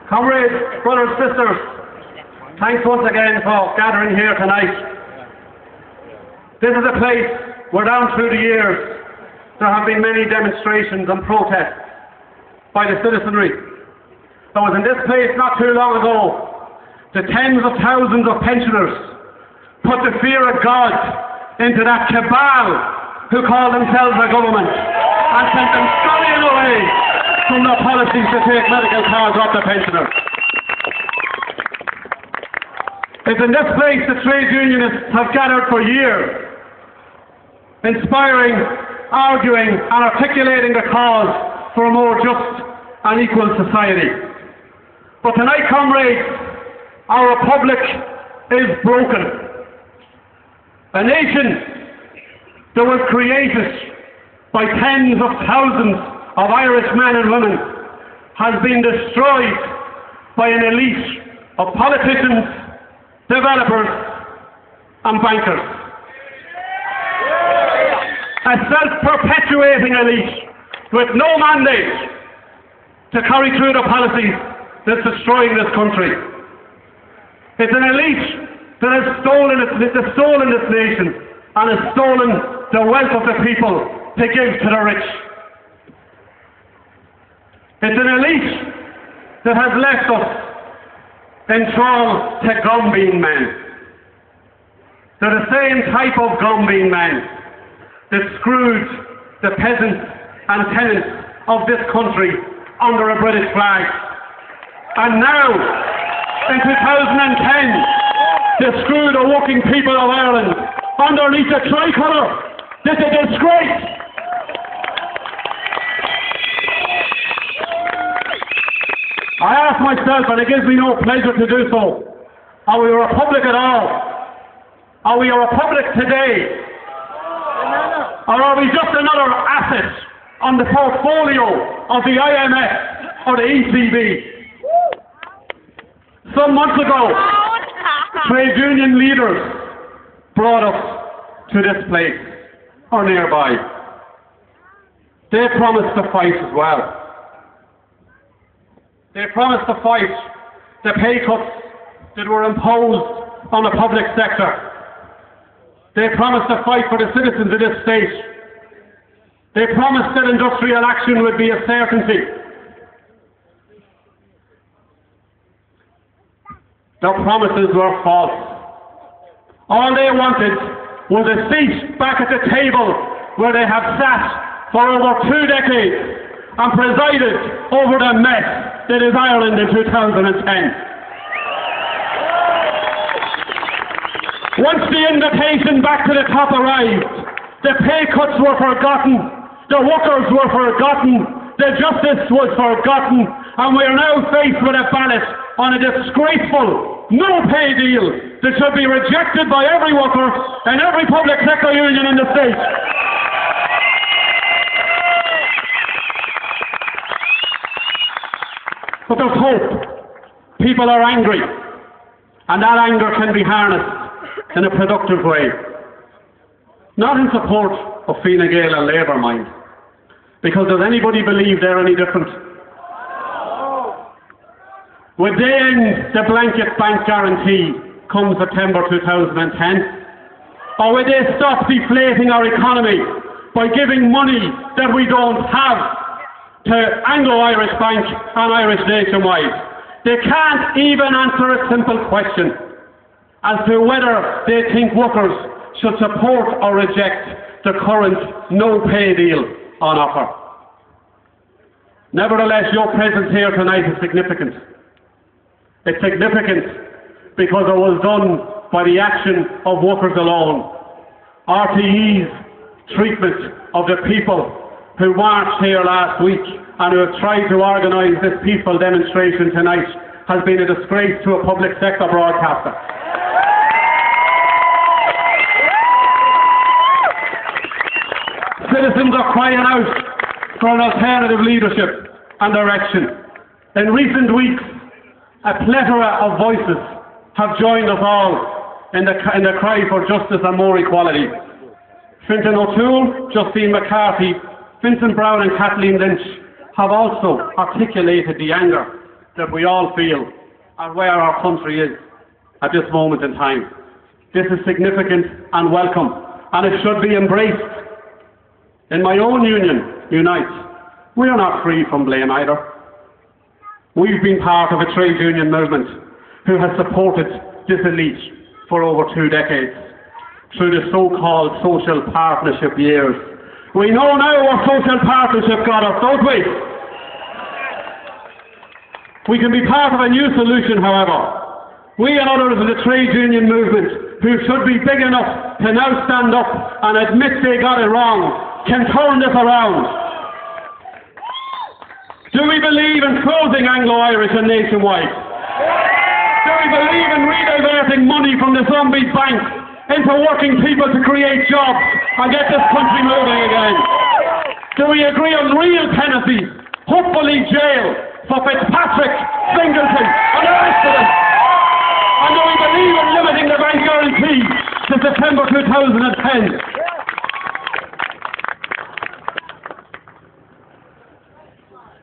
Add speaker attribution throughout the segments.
Speaker 1: Comrades, brothers, sisters, thanks once again for gathering here tonight. This is a place where down through the years there have been many demonstrations and protests by the citizenry. It was in this place not too long ago the tens of thousands of pensioners put the fear of God into that cabal who call themselves a government and sent them scurrying away from their policies to take medical cards off the pensioners. It's in this place the trade unionists have gathered for years, inspiring, arguing and articulating the cause for a more just and equal society. But tonight, comrades, our republic is broken. A nation that was created by tens of thousands of Irish men and women has been destroyed by an elite of politicians, developers and bankers. A self-perpetuating elite with no mandate to carry through the policies that's destroying this country. It's an elite that has stolen this nation and has stolen the wealth of the people to give to the rich. It's an elite that has left us in thrall to gumbean men. They're the same type of gumbean men that screwed the peasants and tenants of this country under a British flag. And now, in 2010, they screw the working people of Ireland underneath the tricolour. This is a disgrace. I ask myself, and it gives me no pleasure to do so, are we a republic at all? Are we a republic today? Or are we just another asset on the portfolio of the IMF or the ECB? Some months ago, trade union leaders brought us to this place, or nearby. They promised to fight as well. They promised to fight the pay cuts that were imposed on the public sector. They promised to fight for the citizens of this state. They promised that industrial action would be a certainty. Their promises were false. All they wanted was a seat back at the table where they have sat for over 2 decades and presided over the mess that is Ireland in 2010. Once the invitation back to the top arrived, the pay cuts were forgotten, the workers were forgotten, the justice was forgotten, and we are now faced with a ballot on a disgraceful no-pay deal that should be rejected by every worker and every public sector union in the state. But there's hope. People are angry, and that anger can be harnessed in a productive way. Not in support of Fine Gael and Labour, mind, because does anybody believe they're any different? Would they end the blanket bank guarantee come September 2010? Or would they stop deflating our economy by giving money that we don't have to Anglo-Irish Bank and Irish Nationwide? They can't even answer a simple question as to whether they think workers should support or reject the current no-pay deal on offer. Nevertheless, your presence here tonight is significant. It's significant because it was done by the action of workers alone. RTE's treatment of the people who marched here last week and who have tried to organise this peaceful demonstration tonight has been a disgrace to a public sector broadcaster. Citizens are crying out for an alternative leadership and direction. In recent weeks, a plethora of voices have joined us all in the cry for justice and more equality. Fintan O'Toole, Justine McCarthy, Vincent Brown and Kathleen Lynch have also articulated the anger that we all feel at where our country is at this moment in time. This is significant and welcome, and it should be embraced. In my own union, Unite, we are not free from blame either. We've been part of a trade union movement who has supported this elite for over 2 decades through the so-called social partnership years. We know now what social partnership got us, don't we? We can be part of a new solution, however. We and others in the trade union movement, who should be big enough to now stand up and admit they got it wrong, can turn this around. Do we believe in closing Anglo-Irish and nationwide? Do we believe in rediverting money from the zombie bank into working people to create jobs and get this country moving again? Do we agree on real penalties, hopefully jail, for Fitzpatrick, Singleton and the rest of them? And do we believe in limiting the bank guarantee to September 2010?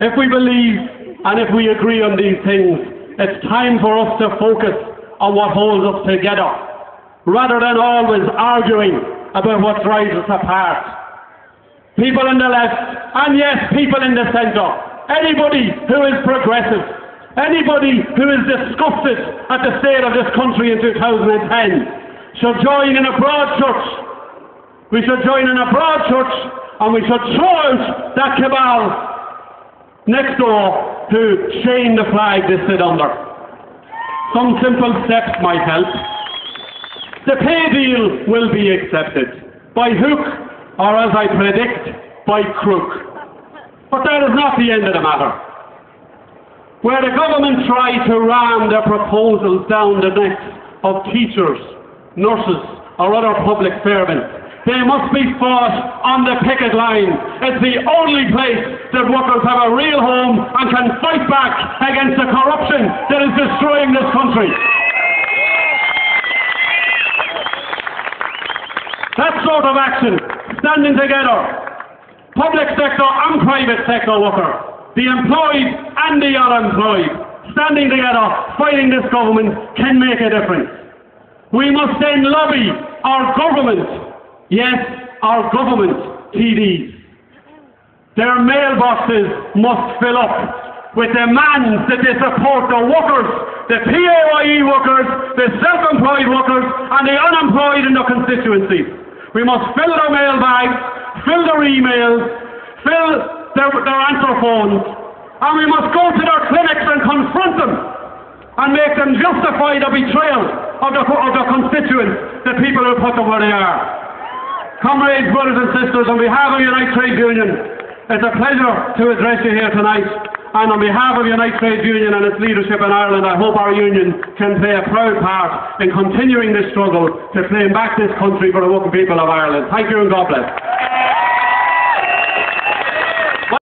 Speaker 1: If we believe and if we agree on these things, it's time for us to focus on what holds us together, rather than always arguing about what drives us apart. People in the left, and yes, people in the centre, anybody who is progressive, anybody who is disgusted at the state of this country in 2010 should join in a broad church. We should join in a broad church, and we should throw out that cabal next door to chain the flag they sit under. Some simple steps might help. The pay deal will be accepted, by hook, or as I predict, by crook. But that is not the end of the matter. Where the government try to ram their proposals down the necks of teachers, nurses, or other public servants, they must be fought on the picket line. It's the only place that workers have a real home and can fight back against the corruption that is destroying this country. That sort of action, standing together, public sector and private sector workers, the employed and the unemployed, standing together, fighting this government, can make a difference. We must then lobby our government. Yes, our government TDs. Their mailboxes must fill up with demands that they support the workers, the PAYE workers, the self-employed workers, and the unemployed in their constituencies. We must fill their mailbags, fill their emails, fill their answer phones, and we must go to their clinics and confront them and make them justify the betrayal of their constituents, the people who put them where they are. Comrades, brothers and sisters, on behalf of Unite Trade Union, it's a pleasure to address you here tonight. And on behalf of Unite Trade Union and its leadership in Ireland, I hope our union can play a proud part in continuing this struggle to claim back this country for the working people of Ireland. Thank you and God bless.